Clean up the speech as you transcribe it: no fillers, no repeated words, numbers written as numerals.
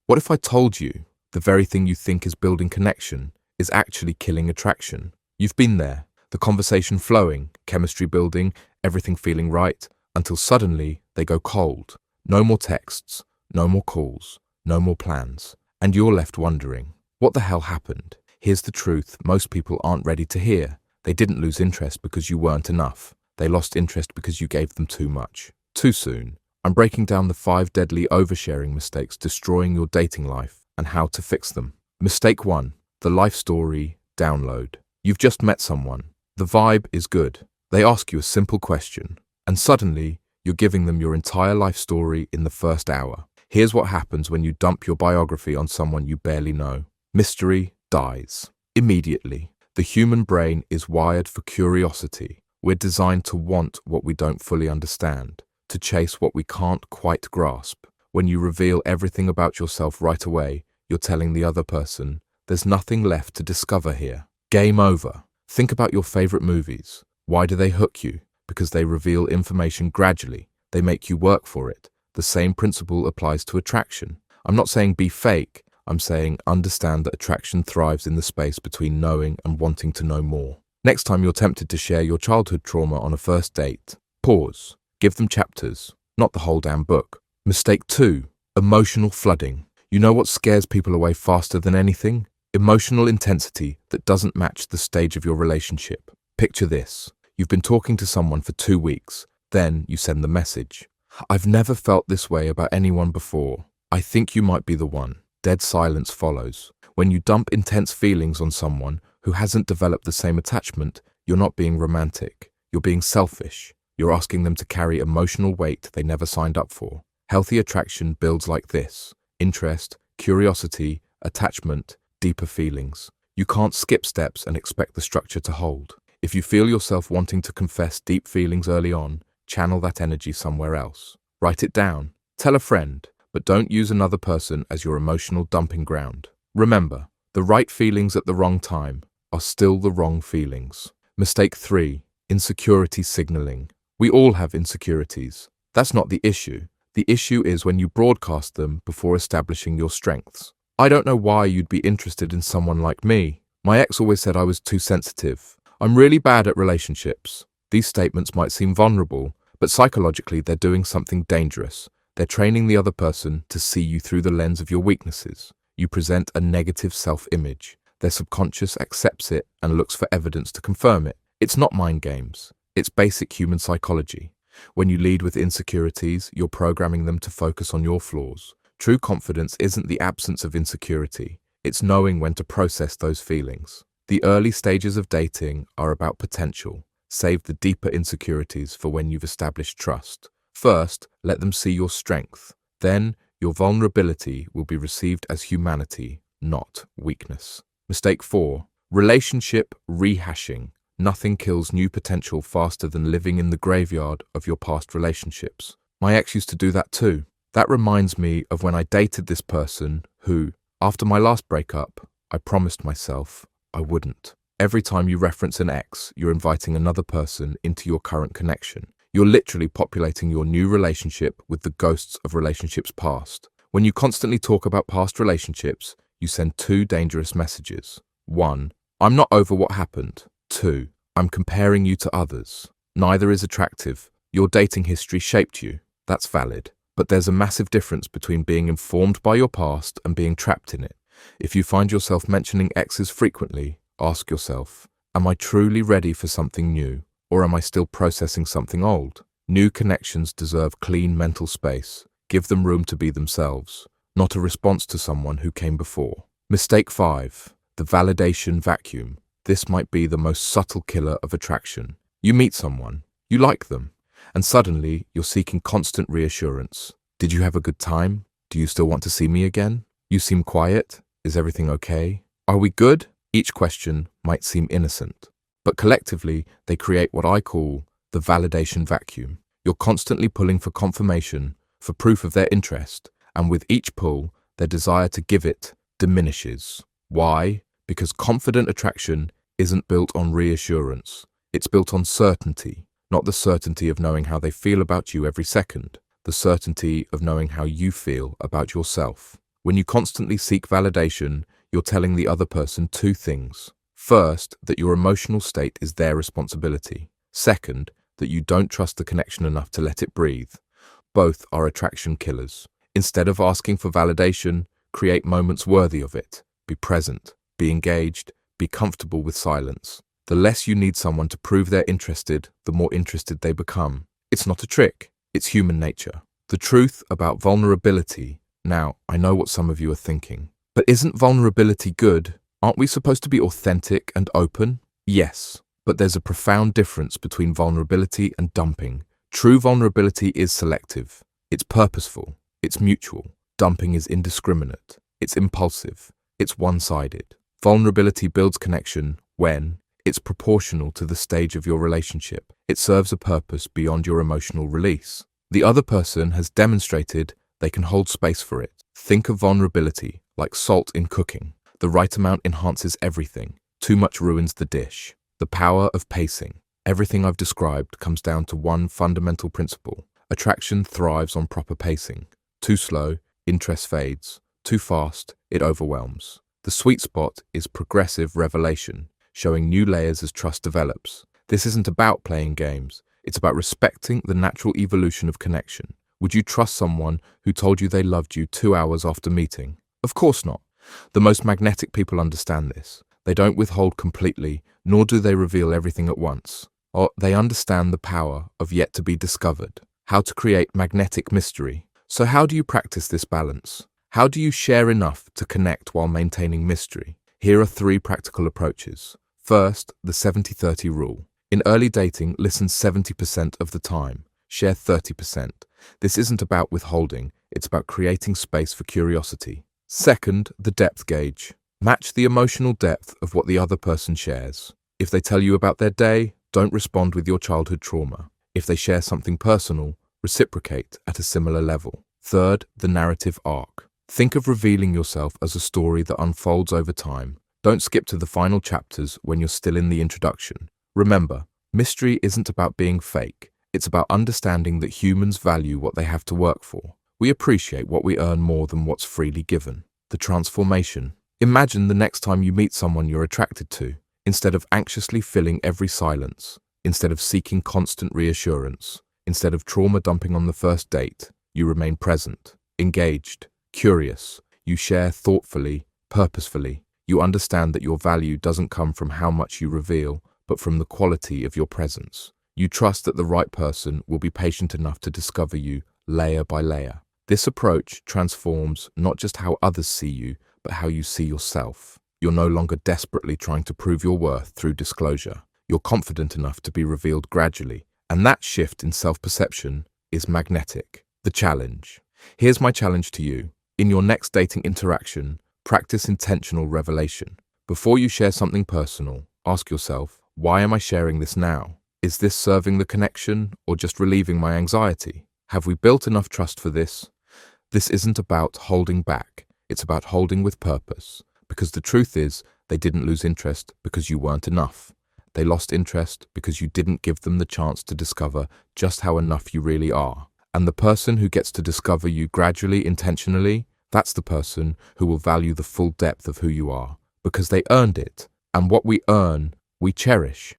What if I told you the very thing you think is building connection is actually killing attraction? You've been there, the conversation flowing, chemistry building, everything feeling right, until suddenly they go cold. No more texts, no more calls, no more plans. And you're left wondering, what the hell happened? Here's the truth most people aren't ready to hear. They didn't lose interest because you weren't enough. They lost interest because you gave them too much. Too soon. I'm breaking down the 5 deadly oversharing mistakes destroying your dating life and how to fix them. Mistake 1. The life story download. You've just met someone. The vibe is good. They ask you a simple question, and suddenly you're giving them your entire life story in the first hour. Here's what happens when you dump your biography on someone you barely know. Mystery dies. Immediately. The human brain is wired for curiosity. We're designed to want what we don't fully understand, to chase what we can't quite grasp. When you reveal everything about yourself right away, you're telling the other person, there's nothing left to discover here. Game over. Think about your favorite movies. Why do they hook you? Because they reveal information gradually. They make you work for it. The same principle applies to attraction. I'm not saying be fake. I'm saying understand that attraction thrives in the space between knowing and wanting to know more. Next time you're tempted to share your childhood trauma on a first date, pause. Give them chapters, not the whole damn book. Mistake 2. Emotional flooding. You know what scares people away faster than anything? Emotional intensity that doesn't match the stage of your relationship. Picture this. You've been talking to someone for 2 weeks. Then you send the message. I've never felt this way about anyone before. I think you might be the one. Dead silence follows. When you dump intense feelings on someone who hasn't developed the same attachment, you're not being romantic. You're being selfish. You're asking them to carry emotional weight they never signed up for. Healthy attraction builds like this. Interest, curiosity, attachment, deeper feelings. You can't skip steps and expect the structure to hold. If you feel yourself wanting to confess deep feelings early on, channel that energy somewhere else. Write it down. Tell a friend, but don't use another person as your emotional dumping ground. Remember, the right feelings at the wrong time are still the wrong feelings. Mistake 3. Insecurity signaling. We all have insecurities. That's not the issue. The issue is when you broadcast them before establishing your strengths. I don't know why you'd be interested in someone like me. My ex always said I was too sensitive. I'm really bad at relationships. These statements might seem vulnerable, but psychologically they're doing something dangerous. They're training the other person to see you through the lens of your weaknesses. You present a negative self-image. Their subconscious accepts it and looks for evidence to confirm it. It's not mind games. It's basic human psychology. When you lead with insecurities, you're programming them to focus on your flaws. True confidence isn't the absence of insecurity. It's knowing when to process those feelings. The early stages of dating are about potential. Save the deeper insecurities for when you've established trust. First, let them see your strength. Then, your vulnerability will be received as humanity, not weakness. Mistake 4. Relationship rehashing. Nothing kills new potential faster than living in the graveyard of your past relationships. My ex used to do that too. That reminds me of when I dated this person who, after my last breakup, I promised myself I wouldn't. Every time you reference an ex, you're inviting another person into your current connection. You're literally populating your new relationship with the ghosts of relationships past. When you constantly talk about past relationships, you send 2 dangerous messages. 1. I'm not over what happened. 2. I'm comparing you to others. Neither is attractive. Your dating history shaped you. That's valid. But there's a massive difference between being informed by your past and being trapped in it. If you find yourself mentioning exes frequently, ask yourself, am I truly ready for something new, or am I still processing something old? New connections deserve clean mental space. Give them room to be themselves, not a response to someone who came before. Mistake 5. The validation vacuum. This might be the most subtle killer of attraction. You meet someone, you like them, and suddenly you're seeking constant reassurance. Did you have a good time? Do you still want to see me again? You seem quiet. Is everything okay? Are we good? Each question might seem innocent, but collectively they create what I call the validation vacuum. You're constantly pulling for confirmation, for proof of their interest, and with each pull, their desire to give it diminishes. Why? Because confident attraction isn't built on reassurance. It's built on certainty, not the certainty of knowing how they feel about you every second, the certainty of knowing how you feel about yourself. When you constantly seek validation, you're telling the other person two things. First, that your emotional state is their responsibility. Second, that you don't trust the connection enough to let it breathe. Both are attraction killers. Instead of asking for validation, create moments worthy of it. Be present, be engaged, be comfortable with silence. The less you need someone to prove they're interested, the more interested they become. It's not a trick, it's human nature. The truth about vulnerability. Now, I know what some of you are thinking. But isn't vulnerability good? Aren't we supposed to be authentic and open? Yes, but there's a profound difference between vulnerability and dumping. True vulnerability is selective. It's purposeful. It's mutual. Dumping is indiscriminate. It's impulsive. It's one-sided. Vulnerability builds connection when it's proportional to the stage of your relationship. It serves a purpose beyond your emotional release. The other person has demonstrated they can hold space for it. Think of vulnerability like salt in cooking. The right amount enhances everything. Too much ruins the dish. The power of pacing. Everything I've described comes down to one fundamental principle. Attraction thrives on proper pacing. Too slow, interest fades. Too fast, it overwhelms. The sweet spot is progressive revelation, showing new layers as trust develops. This isn't about playing games. It's about respecting the natural evolution of connection. Would you trust someone who told you they loved you 2 hours after meeting? Of course not. The most magnetic people understand this. They don't withhold completely, nor do they reveal everything at once. Or they understand the power of yet to be discovered. How to create magnetic mystery. So how do you practice this balance? How do you share enough to connect while maintaining mystery? Here are 3 practical approaches. First, the 70-30 rule. In early dating, listen 70% of the time. Share 30%. This isn't about withholding, it's about creating space for curiosity. Second, the depth gauge. Match the emotional depth of what the other person shares. If they tell you about their day, don't respond with your childhood trauma. If they share something personal, reciprocate at a similar level. Third, the narrative arc. Think of revealing yourself as a story that unfolds over time. Don't skip to the final chapters when you're still in the introduction. Remember, mystery isn't about being fake. It's about understanding that humans value what they have to work for. We appreciate what we earn more than what's freely given. The transformation. Imagine the next time you meet someone you're attracted to. Instead of anxiously filling every silence, instead of seeking constant reassurance, instead of trauma dumping on the first date, you remain present, engaged, curious. You share thoughtfully, purposefully. You understand that your value doesn't come from how much you reveal, but from the quality of your presence. You trust that the right person will be patient enough to discover you layer by layer. This approach transforms not just how others see you, but how you see yourself. You're no longer desperately trying to prove your worth through disclosure. You're confident enough to be revealed gradually, and that shift in self-perception is magnetic. The challenge. Here's my challenge to you. In your next dating interaction, practice intentional revelation. Before you share something personal, ask yourself, why am I sharing this now? Is this serving the connection or just relieving my anxiety? Have we built enough trust for this? This isn't about holding back. It's about holding with purpose. Because the truth is, they didn't lose interest because you weren't enough. They lost interest because you didn't give them the chance to discover just how enough you really are. And the person who gets to discover you gradually, intentionally, that's the person who will value the full depth of who you are. Because they earned it. And what we earn, we cherish.